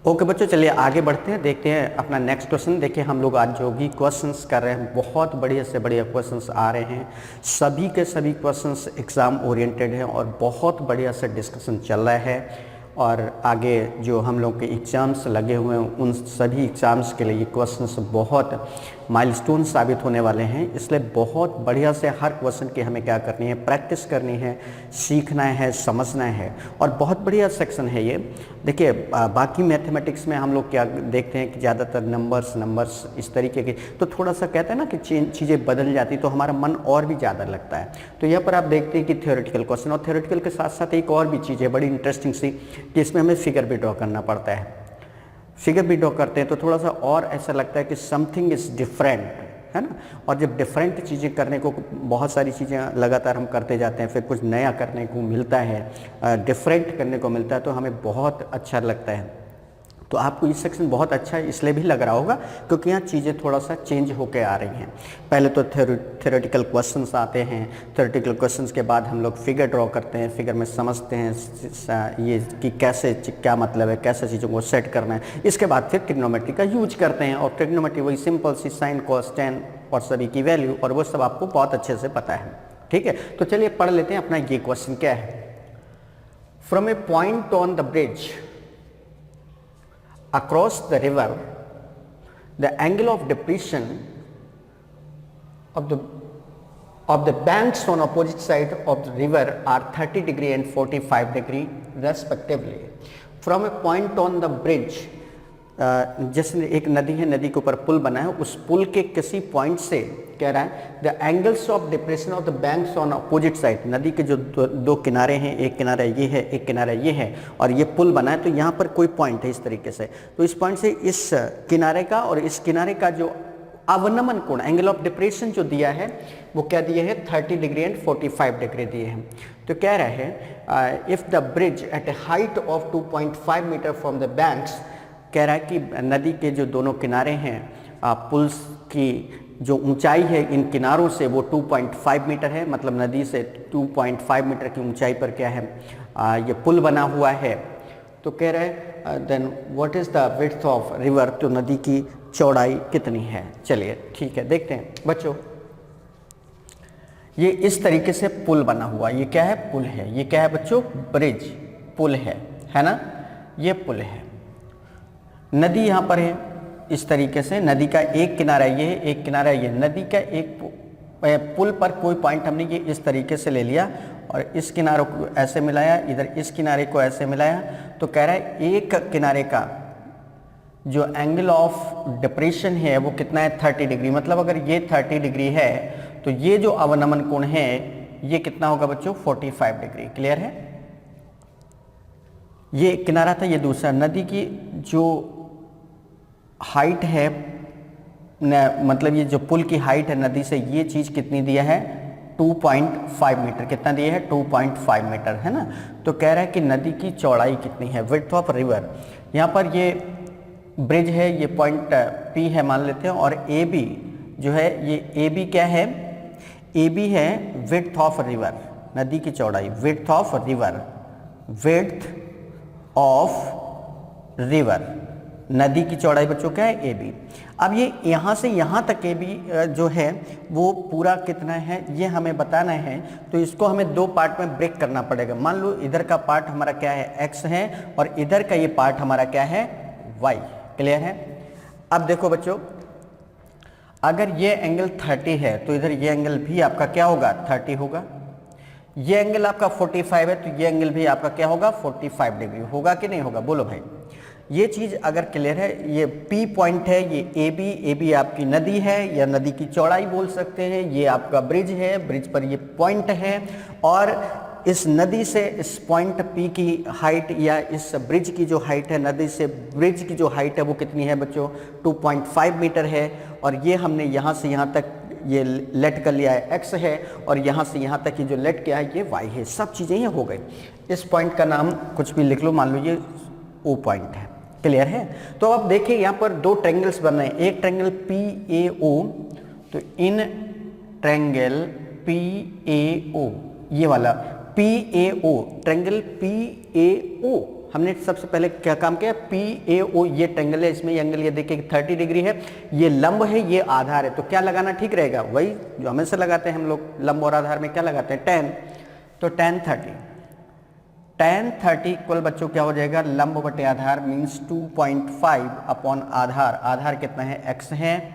Okay बच्चों, चलिए आगे बढ़ते हैं, देखते हैं अपना नेक्स्ट क्वेश्चन। देखिए हम लोग आज जो भी क्वेश्चंस कर रहे हैं बहुत बढ़िया से बढ़िया क्वेश्चंस आ रहे हैं। सभी के सभी क्वेश्चंस एग्ज़ाम ओरिएंटेड हैं और बहुत बढ़िया से डिस्कशन चल रहा है। और आगे जो हम लोग के एग्ज़ाम्स लगे हुए हैं उन सभी एग्ज़ाम्स के लिए ये क्वेश्चंस बहुत माइलस्टोन साबित होने वाले हैं। इसलिए बहुत बढ़िया से हर क्वेश्चन की हमें क्या करनी है, प्रैक्टिस करनी है, सीखना है, समझना है। और बहुत बढ़िया सेक्शन है ये। देखिए बाकी मैथमेटिक्स में हम लोग क्या देखते हैं कि ज़्यादातर नंबर्स इस तरीके के, तो थोड़ा सा कहते हैं ना कि चीज़ें बदल जाती तो हमारा मन और भी ज़्यादा लगता है। तो यहाँ पर आप देखते हैं कि थ्योरेटिकल क्वेश्चन, और थ्योरेटिकल के साथ साथ एक और भी चीज़ है बड़ी इंटरेस्टिंग सी कि इसमें हमें फिगर भी ड्रॉ करना पड़ता है। फिगर भी ड्रॉ करते हैं तो थोड़ा सा और ऐसा लगता है कि समथिंग इज़ डिफरेंट, है ना। और जब डिफरेंट चीज़ें करने को, बहुत सारी चीज़ें लगातार हम करते जाते हैं, फिर कुछ नया करने को मिलता है, डिफरेंट करने को मिलता है, तो हमें बहुत अच्छा लगता है। तो आपको ये सेक्शन बहुत अच्छा इसलिए भी लग रहा होगा क्योंकि यहाँ चीज़ें थोड़ा सा चेंज होकर आ रही हैं। पहले तो थ्योरेटिकल क्वेश्चंस आते हैं, थ्योरेटिकल क्वेश्चंस के बाद हम लोग फिगर ड्रॉ करते हैं, फिगर में समझते हैं ये कि कैसे क्या मतलब है, कैसे चीज़ों को सेट करना है। इसके बाद फिर ट्रिग्नोमेट्री का यूज करते हैं, और ट्रिग्नोमेट्री वही सिंपल सी साइन कॉस टेन और सभी की वैल्यू, और वो सब आपको बहुत अच्छे से पता है। ठीक है, तो चलिए पढ़ लेते हैं अपना ये क्वेश्चन क्या है। From A point on the bridge across the river, the angle of depression of the banks on opposite side of the river are 30 degree and 45 degree respectively. From a point on the bridge, जैसे एक नदी है, नदी के ऊपर पुल बना है, उस पुल के किसी पॉइंट से कह रहा है the angles of depression of the banks on opposite side. नदी के जो दो किनारे हैं, एक किनारा ये है, एक किनारा ये है, और ये पुल बना है, तो यहाँ पर कोई पॉइंट है इस तरीके से, तो इस पॉइंट से इस किनारे का और इस किनारे का जो अवनमन कोण, एंगल ऑफ डिप्रेशन जो दिया है वो क्या दिए है, 30 डिग्री एंड 45 डिग्री दिए हैं। तो कह रहा है if the bridge at a height of 2.5 metre from the banks, कह रहा है कि नदी के जो दोनों किनारे हैं, पुल्स की जो ऊंचाई है इन किनारों से वो 2.5 मीटर है, मतलब नदी से 2.5 मीटर की ऊंचाई पर क्या है, ये पुल बना हुआ है। तो कह रहा है then what is the width of river, तो नदी की चौड़ाई कितनी है। चलिए ठीक है, देखते हैं बच्चों। ये इस तरीके से पुल बना हुआ, ये क्या है, पुल है। ये क्या है बच्चों, ब्रिज, पुल है ना, ये पुल है। नदी यहाँ पर है इस तरीके से, नदी का एक किनारा ये है, एक किनारा ये। नदी का एक पुल पर कोई पॉइंट हमने ये इस तरीके से ले लिया और इस किनारे को ऐसे मिलाया, इधर इस किनारे को ऐसे मिलाया, तो कह रहा है एक किनारे का जो एंगल ऑफ डिप्रेशन है वो कितना है, 30 डिग्री। मतलब अगर ये 30 डिग्री है तो ये जो अवनमन कोण है ये कितना होगा बच्चों, 45 डिग्री। क्लियर है। ये किनारा था, ये दूसरा। नदी की जो हाइट है मतलब ये जो पुल की हाइट है नदी से, ये चीज़ कितनी दिया है, 2.5 मीटर। कितना दिया है, 2.5 मीटर, है ना। तो कह रहा है कि नदी की चौड़ाई कितनी है, विड्थ ऑफ रिवर। यहाँ पर ये ब्रिज है, ये पॉइंट P है मान लेते हैं, और AB जो है, ये AB क्या है, AB है विड्थ ऑफ रिवर, नदी की चौड़ाई, width of river, width of river, नदी की चौड़ाई बच्चों क्या है, AB। अब ये यहाँ से यहाँ तक AB जो है वो पूरा कितना है ये हमें बताना है, तो इसको हमें दो पार्ट में ब्रेक करना पड़ेगा। मान लो इधर का पार्ट हमारा क्या है, X है, और इधर का ये पार्ट हमारा क्या है, Y। क्लियर है। अब देखो बच्चों, अगर ये एंगल 30 है तो इधर ये एंगल भी आपका क्या होगा, 30 होगा। ये एंगल आपका 45 है तो ये एंगल भी आपका क्या होगा, 45 डिग्री होगा कि नहीं होगा, बोलो भाई। ये चीज़ अगर क्लियर है, ये P पॉइंट है, ये AB आपकी नदी है या नदी की चौड़ाई बोल सकते हैं, ये आपका ब्रिज है, ब्रिज पर ये पॉइंट है, और इस नदी से इस पॉइंट P की हाइट या इस ब्रिज की जो हाइट है, नदी से ब्रिज की जो हाइट है वो कितनी है बच्चों, 2.5 मीटर है। और ये हमने यहाँ से यहाँ तक ये लेट कर लिया है, X है, और यहाँ से यहाँ तक ये जो लेट किया है ये Y है। सब चीज़ें ये हो गई। इस पॉइंट का नाम कुछ भी लिख लो, मान लो ये O पॉइंट है। क्लियर है। तो अब देखिए यहाँ पर दो ट्रायंगल्स बन रहे हैं, एक ट्रायंगल PAO, तो इन ट्रायंगल PAO, ये वाला PAO, ट्रायंगल PAO हमने सबसे पहले क्या काम किया, PAO ये ट्रायंगल है, इसमें ये एंगल ये देखिए 30 डिग्री है, ये लंब है, ये आधार है, तो क्या लगाना ठीक रहेगा, वही जो हमेशा लगाते हैं हम लोग, लंब और आधार में क्या लगाते हैं, tan। तो tan 30 इक्वल बच्चों क्या हो जाएगा, लंब बटे आधार मीन्स 2.5 अपॉन आधार, आधार कितना है, x है,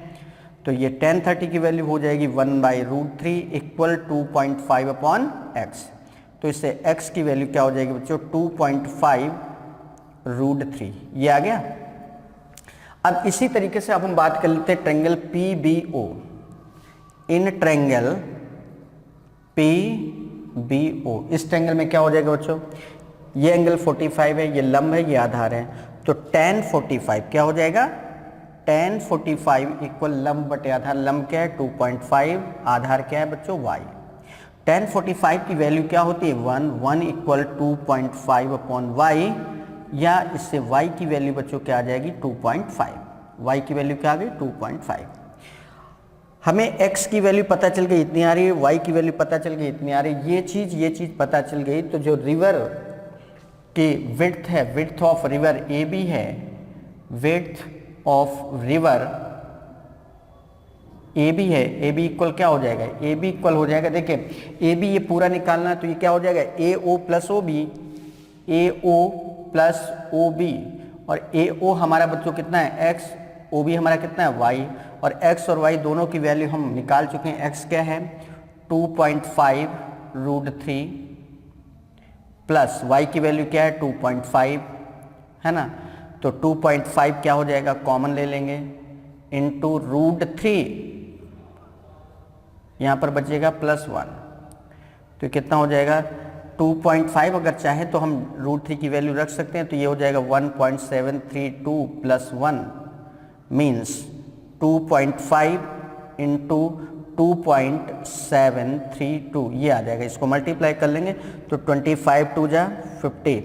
तो ये tan 30 की वैल्यू हो जाएगी 1/√3 इक्वल 2.5 अपॉन x। तो इससे x की वैल्यू क्या हो जाएगी बच्चों, 2.5√3, ये आ गया। अब इसी तरीके से अब हम बात कर लेते हैं triangle PBO। In triangle PBO, इस ट्रायंगल में क्या हो जाएगा बच्चों, ये एंगल 45 है, ये लंब है, ये आधार है, तो tan 45 क्या हो जाएगा, tan 45 इक्वल लंब बटे आधार, लंब क्या है 2.5, आधार क्या है बच्चों y। tan 45 की वैल्यू क्या होती है 1 इक्वल 2.5 अपॉन y, या इससे y की वैल्यू बच्चों क्या आ जाएगी 2.5, y की वैल्यू क्या आ गई 2.5। हमें x की वैल्यू पता चल गई इतनी आ रही है, y की वैल्यू पता चल गई इतनी आ रही है, ये चीज़ पता चल गई, तो जो रिवर की विड्थ है, विड्थ ऑफ रिवर AB है, विड्थ ऑफ रिवर AB है, AB इक्वल क्या हो जाएगा, AB इक्वल हो जाएगा, देखिए AB ये पूरा निकालना है तो ये क्या हो जाएगा AO plus OB, AO plus OB, और AO हमारा बच्चों कितना है x, OB हमारा कितना है y, और x और y दोनों की वैल्यू हम निकाल चुके हैं। x क्या है 2.5√3 प्लस y की वैल्यू क्या है 2.5 है ना, तो 2.5 क्या हो जाएगा, कॉमन ले लेंगे, इंटू √3, यहाँ पर बचेगा +1, तो कितना हो जाएगा 2.5, अगर चाहे तो हम √3 की वैल्यू रख सकते हैं, तो ये हो जाएगा 1.732 + 1 मीन्स 2.5 इंटू 2.732, ये आ जाएगा, इसको मल्टीप्लाई कर लेंगे तो 25 2 जा 50,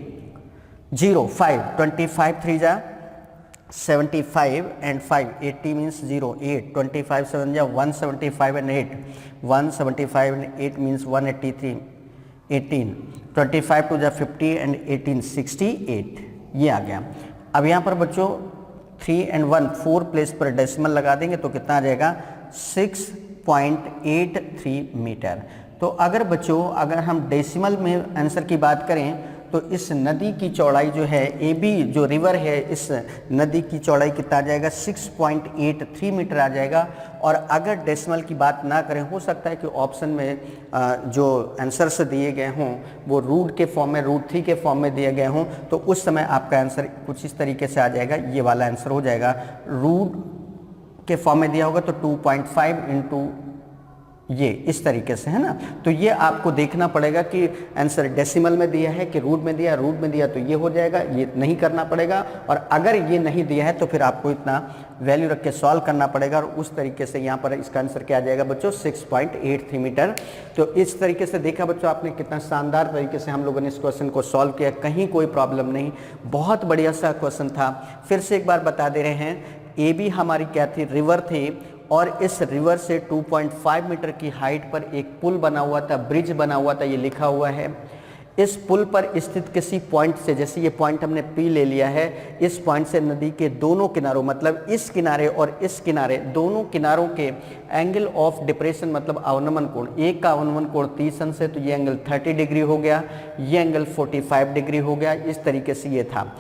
0 5, 25 3 जा 75 एंड 5 80 मीन्स 0 8, 25 7 जा 175 एंड 8, 175 एंड 8 मीन्स 183 18, 25 2 जा 50 एंड 18 68, ये आ गया। अब यहाँ पर बच्चों 3 एंड 1 4 प्लेस पर डेसिमल लगा देंगे तो कितना आ जाएगा 6.83 मीटर। तो अगर बच्चों अगर हम डेसिमल में आंसर की बात करें तो इस नदी की चौड़ाई जो है AB जो रिवर है, इस नदी की चौड़ाई कितना आ जाएगा 6.83 मीटर आ जाएगा। और अगर डेसिमल की बात ना करें, हो सकता है कि ऑप्शन में जो आंसर्स दिए गए हों वो रूट के फॉर्म में, √3 के फॉर्म में दिए गए हों, तो उस समय आपका आंसर कुछ इस तरीके से आ जाएगा, ये वाला आंसर हो जाएगा। रूट के फॉर्म में दिया होगा तो 2.5 इंटू ये इस तरीके से, है ना। तो ये आपको देखना पड़ेगा कि आंसर डेसिमल में दिया है कि रूट में दिया, रूट में दिया तो ये हो जाएगा, ये नहीं करना पड़ेगा। और अगर ये नहीं दिया है तो फिर आपको इतना वैल्यू रख के सॉल्व करना पड़ेगा, और उस तरीके से यहाँ पर इसका आंसर क्या आ जाएगा बच्चों 6.83 मीटर। तो इस तरीके से देखा बच्चों आपने कितना शानदार तरीके से हम लोगों ने इस क्वेश्चन को सॉल्व किया, कहीं कोई प्रॉब्लम नहीं, बहुत बढ़िया सा क्वेश्चन था। फिर से एक बार बता दे रहे हैं, AB हमारी क्या थी, रिवर थी, और इस रिवर से 2.5 मीटर की हाइट पर एक पुल बना हुआ था, ब्रिज बना हुआ था, ये लिखा हुआ है। इस पुल पर स्थित किसी पॉइंट से, जैसे ये पॉइंट हमने P ले लिया है, इस पॉइंट से नदी के दोनों किनारों, मतलब इस किनारे और इस किनारे, दोनों किनारों के एंगल ऑफ डिप्रेशन मतलब अवनमन कोण, एक का अवनमन कोण 30 अंश है तो ये एंगल 30 डिग्री हो गया, ये एंगल 45 डिग्री हो गया। इस तरीके से ये था।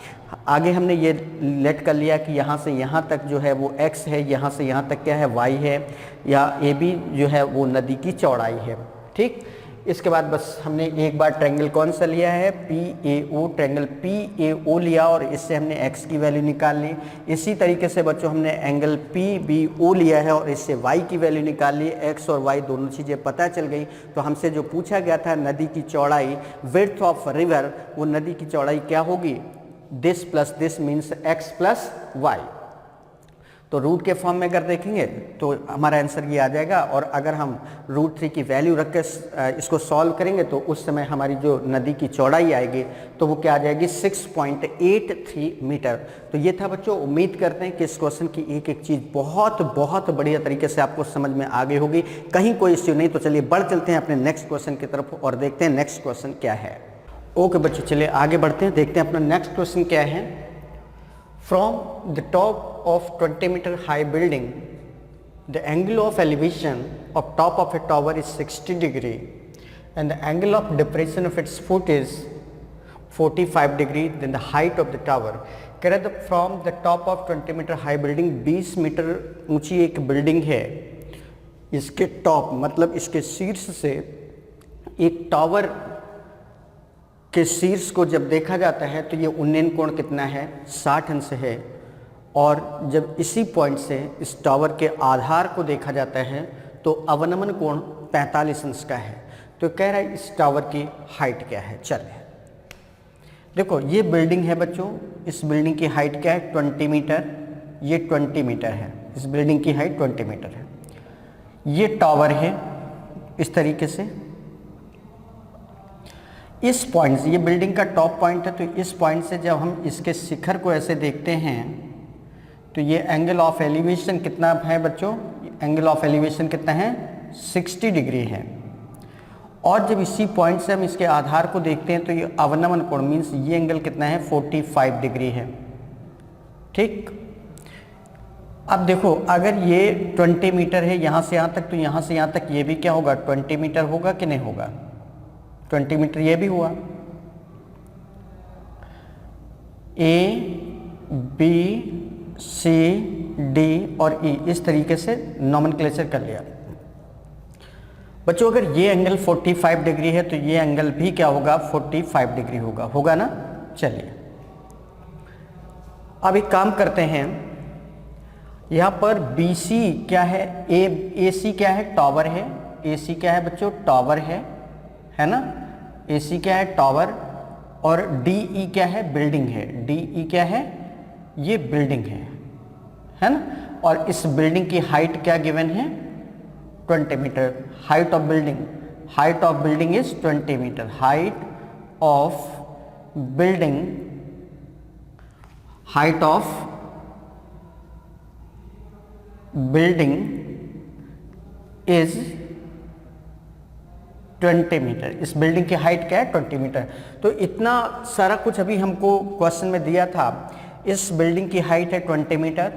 आगे हमने ये लेट कर लिया कि यहाँ से यहाँ तक जो है वो x है, यहाँ से यहाँ तक क्या है y है, या AB जो है वो नदी की चौड़ाई है। ठीक, इसके बाद बस हमने एक बार ट्रायंगल कौन सा लिया है, PAO, ट्रायंगल PAO लिया और इससे हमने x की वैल्यू निकाल ली। इसी तरीके से बच्चों हमने एंगल PBO लिया है और इससे y की वैल्यू निकाल ली। x और y दोनों चीज़ें पता चल गई। तो हमसे जो पूछा गया था नदी की चौड़ाई, विड्थ ऑफ रिवर, वो नदी की चौड़ाई क्या होगी, this plus this means x plus y। तो रूट के फॉर्म में अगर देखेंगे तो हमारा आंसर ये आ जाएगा। और अगर हम √3 की वैल्यू रख के इसको सॉल्व करेंगे तो उस समय हमारी जो नदी की चौड़ाई आएगी तो वो क्या आ जाएगी 6.83 मीटर। तो ये था बच्चों, उम्मीद करते हैं कि इस क्वेश्चन की एक एक चीज़ बहुत बहुत बढ़िया तरीके से आपको समझ में आ गई होगी, कहीं कोई इश्यू नहीं। तो चलिए बढ़ चलते हैं अपने नेक्स्ट क्वेश्चन की तरफ और देखते हैं नेक्स्ट क्वेश्चन क्या है। ओके बच्चों, चलिए आगे बढ़ते हैं, देखते हैं अपना नेक्स्ट क्वेश्चन क्या है। From the top of 20 metre high building the angle of elevation of top of a tower is 60 degree and the angle of depression of its foot is 45 degree then the height of the tower. कह रहे थे from the top of 20 metre high building, 20 metre ऊंची एक building है, इसके top मतलब इसके शीर्ष से एक टावर के शीर्ष को जब देखा जाता है तो ये उन्नयन कोण कितना है, 60 अंश है। और जब इसी पॉइंट से इस टावर के आधार को देखा जाता है तो अवनमन कोण 45 अंश का है। तो कह रहा है इस टावर की हाइट क्या है। चलिए देखो, ये बिल्डिंग है बच्चों, इस बिल्डिंग की हाइट क्या है, 20 मीटर, ये 20 मीटर है, इस बिल्डिंग की हाइट 20 मीटर है। ये टावर है इस तरीके से, इस पॉइंट से, ये बिल्डिंग का टॉप पॉइंट है, तो इस पॉइंट से जब हम इसके शिखर को ऐसे देखते हैं तो ये एंगल ऑफ एलिवेशन कितना है बच्चों, एंगल ऑफ एलिवेशन कितना है, 60 डिग्री है। और जब इसी पॉइंट से हम इसके आधार को देखते हैं तो ये अवनमन कोण मीन्स ये एंगल कितना है, 45 डिग्री है। ठीक, अब देखो अगर ये 20 मीटर है यहाँ से यहाँ तक, तो यहाँ से यहाँ तक ये भी क्या होगा, 20 मीटर होगा कि नहीं होगा, 20 मीटर ये भी हुआ। ए बी सी डी और ई इस तरीके से नॉमेनक्लेचर कर लिया। बच्चों अगर ये एंगल 45 डिग्री है तो ये एंगल भी क्या होगा, 45 डिग्री होगा, होगा ना। चलिए अब एक काम करते हैं, यहाँ पर बी सी क्या है, ए सी क्या है, टावर है, ए सी क्या है बच्चों, टावर है ना, ए सी क्या है, टावर, और डी ई क्या है, बिल्डिंग है, डी ई क्या है, ये बिल्डिंग है ना। और इस बिल्डिंग की हाइट क्या गिवन है, 20 metre. Height of building is 20 metre. Height of building is 20 metre. इस बिल्डिंग की हाइट क्या है, 20 मीटर। तो इतना सारा कुछ अभी हमको क्वेश्चन में दिया था। इस बिल्डिंग की हाइट है 20 मीटर।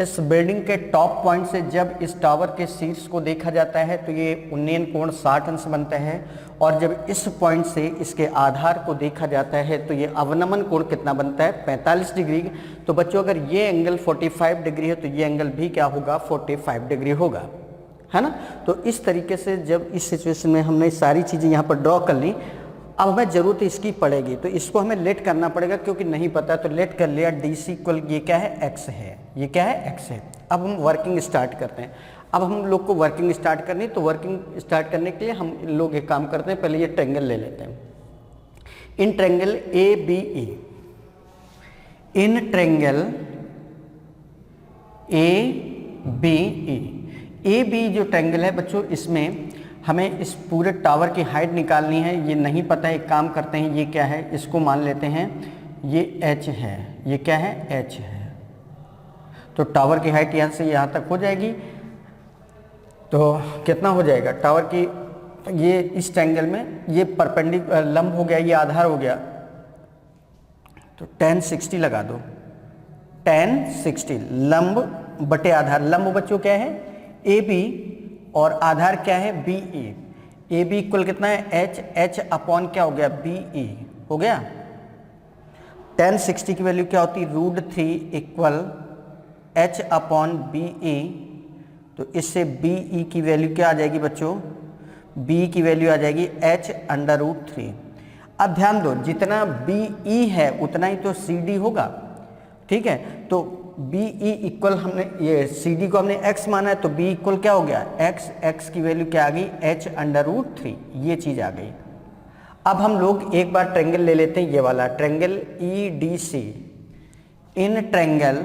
इस बिल्डिंग के टॉप पॉइंट से जब इस टावर के शीर्ष को देखा जाता है तो ये उन्नयन कोण 60 अंश बनता है। और जब इस पॉइंट से इसके आधार को देखा जाता है तो ये अवनमन कोण कितना बनता है, 45 डिग्री। तो बच्चों अगर ये एंगल 45 डिग्री है तो ये एंगल भी क्या होगा, 45 डिग्री होगा, है ना। तो इस तरीके से जब इस सिचुएशन में हमने सारी चीज़ें यहाँ पर ड्रॉ कर ली, अब हमें ज़रूरत इसकी पड़ेगी तो इसको हमें लेट करना पड़ेगा, क्योंकि नहीं पता तो लेट कर लिया। डी सी इक्वल ये क्या है, एक्स है, ये क्या है, एक्स है। अब हम वर्किंग स्टार्ट करते हैं। अब हम लोग को वर्किंग स्टार्ट करनी, तो वर्किंग स्टार्ट करने के लिए हम लोग एक काम करते हैं, पहले ये ट्रायंगल ले लेते हैं। In triangle A B E, in triangle A B E, A B जो ट्रायंगल है बच्चों, इसमें हमें इस पूरे टावर की हाइट निकालनी है। ये नहीं पता है, एक काम करते हैं, ये क्या है, इसको मान लेते हैं ये h है, ये क्या है, h है। तो टावर की हाइट यहाँ से यहाँ तक हो जाएगी। तो कितना हो जाएगा टावर की, ये इस ट्रायंगल में ये परपेंडिकुलर लंब हो गया, ये आधार हो गया, तो tan 60 लगा दो। tan 60 लंब बटे आधार। लंब बच्चों क्या है, ए बी, और आधार क्या है, B E. A B equal कितना है, एच, एच अपॉन क्या हो गया, बी ई हो गया। tan 60 की वैल्यू क्या होती है, √3 equal H upon B E. तो इससे बी ई की वैल्यू क्या आ जाएगी बच्चों, बी की वैल्यू आ जाएगी h√3। अब ध्यान दो, जितना बी ई है उतना ही तो सी डी होगा, ठीक है। तो बी ई इक्वल, हमने ये सी डी को हमने x माना है, तो बी इक्वल क्या हो गया, x, x की वैल्यू क्या आ गई, h√3, ये चीज़ आ गई। अब हम लोग एक बार ट्रायंगल ले लेते हैं, ये वाला ट्रायंगल ई डी सी। इन ट्रायंगल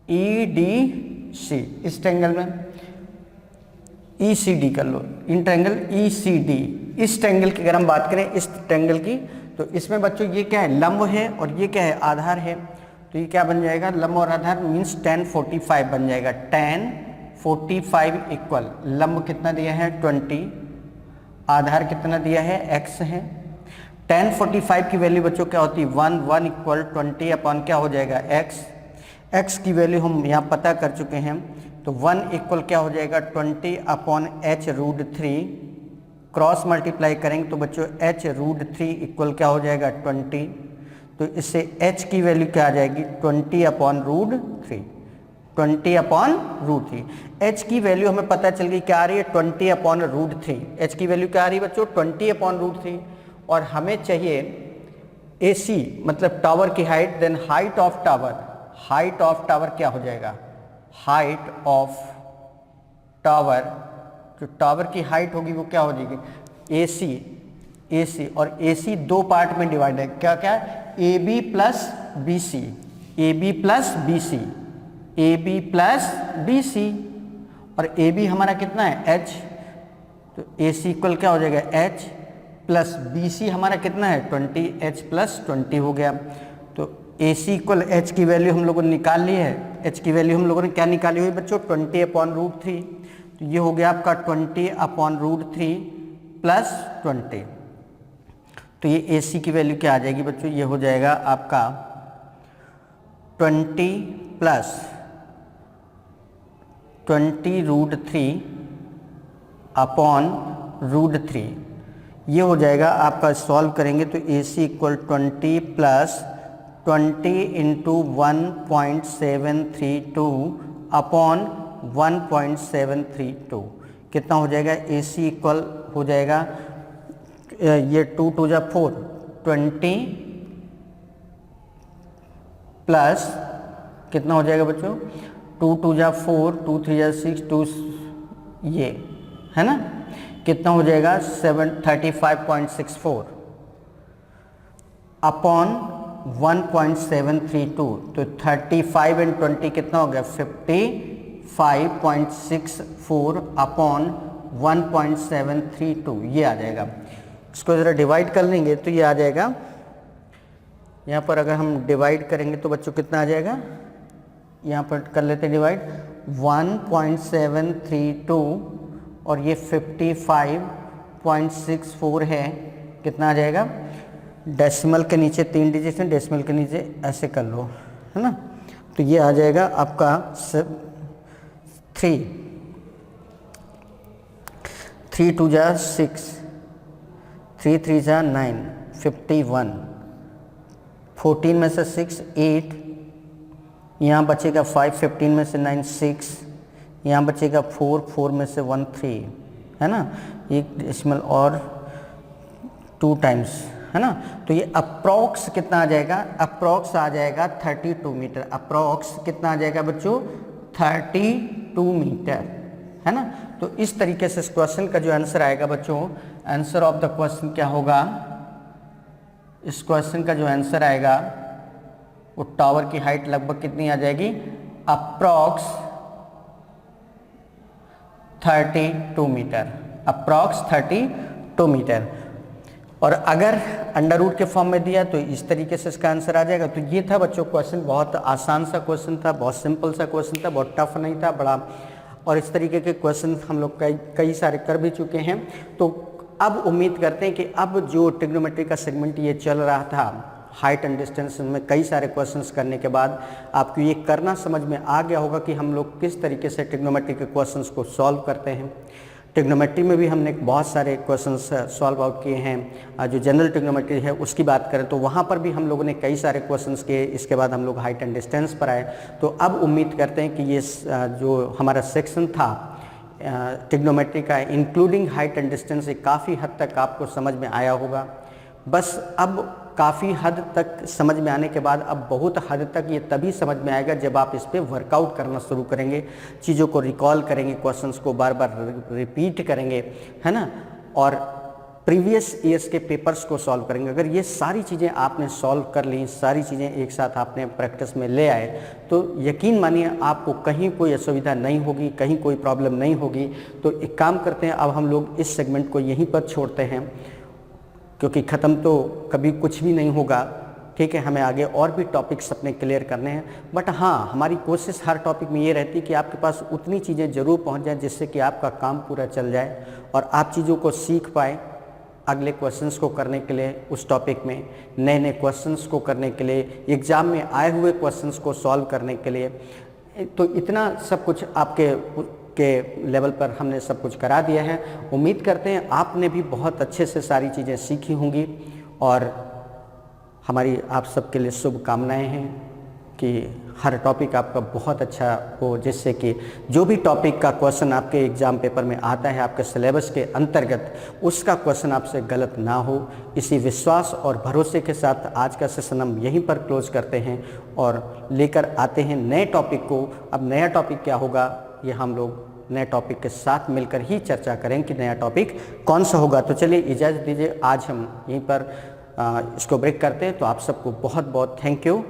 ई डी सी, इस ट्रायंगल में ई सी डी कर लो, इन ट्रायंगल ई सी डी। इस ट्रायंगल की अगर हम बात करें, इस ट्रायंगल की, तो इसमें बच्चों ये क्या है, लंब है, और ये क्या है, आधार है। तो ये क्या बन जाएगा, लंब और आधार मीन्स tan 45 बन जाएगा। tan 45 इक्वल लंब कितना दिया है, 20, आधार कितना दिया है, x है। 1045 की वैल्यू बच्चों क्या होती है 1 इक्वल 20 अपॉन क्या हो जाएगा x की वैल्यू हम यहाँ पता कर चुके हैं, तो 1 इक्वल क्या हो जाएगा 20 अपॉन h√3, क्रॉस मल्टीप्लाई करेंगे तो बच्चों h√3 इक्वल क्या हो जाएगा 20, तो इससे h की वैल्यू क्या आ जाएगी 20 अपॉन √3, 20 अपॉन √3। h की वैल्यू हमें पता चल गई क्या आ रही है 20 अपॉन √3, h की वैल्यू क्या आ रही है बच्चों 20 अपॉन √3, और हमें चाहिए AC मतलब टावर की height, then height of tower क्या हो जाएगा, हाइट ऑफ टावर, जो टावर की हाइट होगी वो क्या हो जाएगी AC, और AC दो पार्ट में डिवाइड है, क्या क्या AB प्लस BC, और AB हमारा कितना है H, तो AC इक्वल क्या हो जाएगा H प्लस BC हमारा कितना है 20, H प्लस 20 हो गया। तो AC इक्वल H की वैल्यू हम लोगों ने निकाल ली है, H की वैल्यू हम लोगों ने क्या निकाली हुई बच्चों 20 अपॉन √3, तो ये हो गया आपका 20 अपॉन √3 प्लस 20, तो ये AC की वैल्यू क्या आ जाएगी बच्चों, ये हो जाएगा आपका 20 प्लस 20√3 अपॉन √3, ये हो जाएगा आपका, सॉल्व करेंगे तो AC equal 20 plus 20 into 1.732 upon 1.732, कितना हो जाएगा AC इक्वल हो जाएगा, ये 2 2 जा 4, 20 प्लस कितना हो जाएगा बच्चों 2 2 जा 4, 2 3 जा 6, 2 ये है ना, कितना हो जाएगा 35.64 अपॉन 1.732, तो 35 एंड 20 कितना हो गया 55.64 अपॉन 1.732, ये आ जाएगा। इसको ज़रा डिवाइड कर लेंगे तो ये आ जाएगा, यहाँ पर अगर हम डिवाइड करेंगे तो बच्चों कितना आ जाएगा, यहाँ पर कर लेते हैं डिवाइड, 1.732 और ये 55.64 है, कितना आ जाएगा, डेसिमल के नीचे 3 डिजिट हैं, डेसिमल के नीचे ऐसे कर लो, है ना, तो ये आ जाएगा आपका 3 2 जा 6, 3 3 जा 9, 51, 14 में से 6 8, यहाँ बचेगा 5, 15 में से 9 6, यहाँ बचेगा 4, 4 में से 1 3, है ना, एक डेसिमल और 2 टाइम्स, है ना, तो ये अप्रॉक्स कितना आ जाएगा, अप्रॉक्स आ जाएगा 32 मीटर, अप्रॉक्स कितना आ जाएगा बच्चों 32 मीटर, है ना। तो इस तरीके से इस क्वेश्चन का जो आंसर आएगा बच्चों, आंसर ऑफ द क्वेश्चन क्या होगा, इस क्वेश्चन का जो आंसर आएगा वो टावर की हाइट लगभग कितनी आ जाएगी, अप्रॉक्स 32 मीटर, अप्रॉक्स 32 मीटर। और अगर अंडर रूट के फॉर्म में दिया तो इस तरीके से इसका आंसर आ जाएगा। तो ये था बच्चों क्वेश्चन, बहुत आसान सा क्वेश्चन था, बहुत सिंपल सा क्वेश्चन था, बहुत टफ नहीं था बड़ा, और इस तरीके के क्वेश्चन हम लोग कई सारे कर भी चुके हैं। तो अब उम्मीद करते हैं कि अब जो ट्रिग्नोमेट्री का सेगमेंट ये चल रहा था हाइट एंड डिस्टेंस में कई सारे क्वेश्चंस करने के बाद आपको ये करना समझ में आ गया होगा कि हम लोग किस तरीके से ट्रिग्नोमेट्री के क्वेश्चंस को सॉल्व करते हैं। ट्रिग्नोमेट्री में भी हमने बहुत सारे क्वेश्चंस सॉल्व आउट किए हैं। जो जनरल ट्रिग्नोमेट्री है उसकी बात करें तो वहाँ पर भी हम लोगों ने कई सारे क्वेश्चंस किए। इसके बाद हम लोग हाइट एंड डिस्टेंस पर आए। तो अब उम्मीद करते हैं कि ये जो हमारा सेक्शन था ट्रिग्नोमेट्री का इंक्लूडिंग हाइट एंड डिस्टेंस, ये काफ़ी हद तक आपको समझ में आया होगा। बस अब काफ़ी हद तक समझ में आने के बाद अब बहुत हद तक ये तभी समझ में आएगा जब आप इस पर वर्कआउट करना शुरू करेंगे, चीज़ों को रिकॉल करेंगे, क्वेश्चंस को बार बार रिपीट करेंगे, है ना, और प्रीवियस ईयर्स के पेपर्स को सॉल्व करेंगे। अगर ये सारी चीज़ें आपने सॉल्व कर ली, सारी चीज़ें एक साथ आपने प्रैक्टिस में ले आए, तो यकीन मानिए आपको कहीं कोई असुविधा नहीं होगी, कहीं कोई प्रॉब्लम नहीं होगी। तो एक काम करते हैं, अब हम लोग इस सेगमेंट को यहीं पर छोड़ते हैं क्योंकि ख़त्म तो कभी कुछ भी नहीं होगा, ठीक है। हमें आगे और भी टॉपिक्स अपने क्लियर करने हैं, बट हाँ हमारी कोशिश हर टॉपिक में ये रहती है कि आपके पास उतनी चीज़ें ज़रूर पहुंच जाएं जिससे कि आपका काम पूरा चल जाए और आप चीज़ों को सीख पाए, अगले क्वेश्चंस को करने के लिए, उस टॉपिक में नए नए क्वेश्चंस को करने के लिए, एग्ज़ाम में आए हुए क्वेश्चंस को सॉल्व करने के लिए। तो इतना सब कुछ आपके लेवल पर हमने सब कुछ करा दिया है। उम्मीद करते हैं आपने भी बहुत अच्छे से सारी चीज़ें सीखी होंगी और हमारी आप सबके लिए शुभकामनाएं हैं कि हर टॉपिक आपका बहुत अच्छा हो, जिससे कि जो भी टॉपिक का क्वेश्चन आपके एग्ज़ाम पेपर में आता है आपके सिलेबस के अंतर्गत, उसका क्वेश्चन आपसे गलत ना हो। इसी विश्वास और भरोसे के साथ आज का सेशन हम यहीं पर क्लोज करते हैं और लेकर आते हैं नए टॉपिक को। अब नया टॉपिक क्या होगा ये हम लोग नए टॉपिक के साथ मिलकर ही चर्चा करें कि नया टॉपिक कौन सा होगा। तो चलिए इजाज़त दीजिए, आज हम यहीं पर इसको ब्रेक करते हैं। तो आप सबको बहुत बहुत थैंक यू।